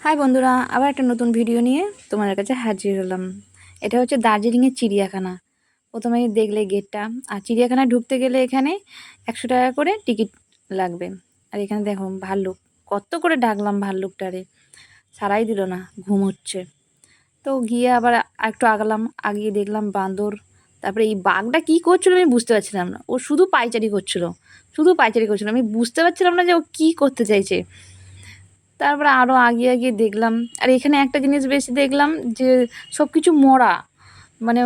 High বন্ধুরা, আবার একটা নতুন ভিডিও নিয়ে তোমাদের কাছে হাজির হলাম। এটা হচ্ছে দার্জিলিংয়ের চিড়িয়াখানা। প্রথমেই দেখলে গেটটা। আর চিড়িয়াখানায় ঢুকতে গেলে এখানে 100 টাকা করে টিকিট লাগবে। আর এখানে দেখো ভাল্লুক, কত করে ডাকলাম ভাল্লুকটারে, সারাই দিল না, ঘুমোচ্ছে। তো গিয়ে আবার একটু আগলাম, আগিয়ে দেখলাম বাঁদর। তারপরে এই বাঘটা কী করছিল আমি বুঝতে পারছিলাম না, ও শুধু পায়চারি করছিল, আমি বুঝতে পারছিলাম না যে ও কী করতে চাইছে। তারপরে আরও আগিয়ে আগিয়ে দেখলাম। আর এখানে একটা জিনিস বেশি দেখলাম যে সব কিছু মরা, মানে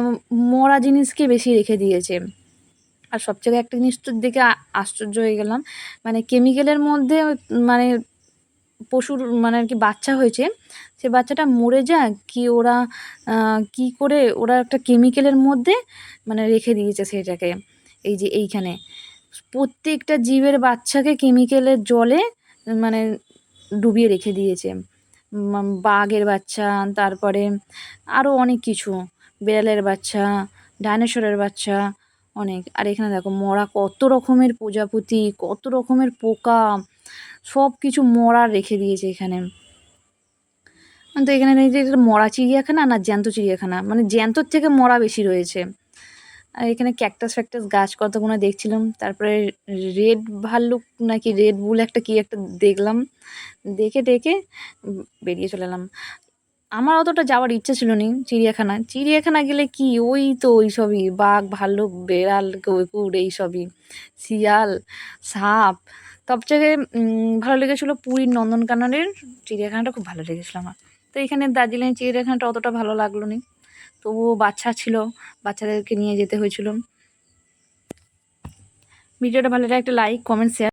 মরা জিনিসকে বেশি রেখে দিয়েছে। আর সবথেকে একটা জিনিস তো দেখে আশ্চর্য হয়ে গেলাম, মানে কেমিক্যালের মধ্যে, মানে পশুর মানে আর কি বাচ্চা হয়েছে, সে বাচ্চাটা মরে যায় কি ওরা কি করে ওরা একটা কেমিক্যালের মধ্যে মানে রেখে দিয়েছে সেটাকে। এই যে এইখানে প্রত্যেকটা জীবের বাচ্চাকে কেমিক্যালের জলে মানে ডুবিয়ে রেখে দিয়েছে। বাঘের বাচ্চা, তারপরে আরও অনেক কিছু, বিড়ালের বাচ্চা, ডাইনোসরের বাচ্চা, অনেক। আর এখানে দেখো মরা কত রকমের প্রজাপতি, কত রকমের পোকা, সব কিছু মরা রেখে দিয়েছে এখানে। তো এখানে দেখছি এটা মরা চিড়িয়াখানা না জ্যান্ত চিড়িয়াখানা, মানে জ্যান্তর থেকে মরা বেশি রয়েছে। আর এখানে ক্যাকটাস ফ্যাকটাস গাছ কতগুলো দেখছিলাম। তারপরে রেড ভাল্লুক নাকি রেড বুল একটা কি একটা দেখলাম, দেখে টেকে বেরিয়ে চলে এলাম। আমার অতটা যাওয়ার ইচ্ছে ছিল না চিড়িয়াখানায়। চিড়িয়াখানা গেলে কি ওই তো ওই সবই, বাঘ ভাল্লুক বেড়াল কুকুর এইসবই, শিয়াল সাপ। সবচেয়ে ভালো লেগেছিলো পুরীর নন্দনকাননের চিড়িয়াখানাটা, খুব ভালো লেগেছিলো আমার। তো এখানে দার্জিলিং চিড়িয়াখানাটা অতটা ভালো লাগলো না, তবুও বাচ্চা ছিল, বাচ্চাদেরকে নিয়ে যেতে হয়েছিল। ভিডিওটা ভালো লাগলে একটা লাইক কমেন্ট শেয়ার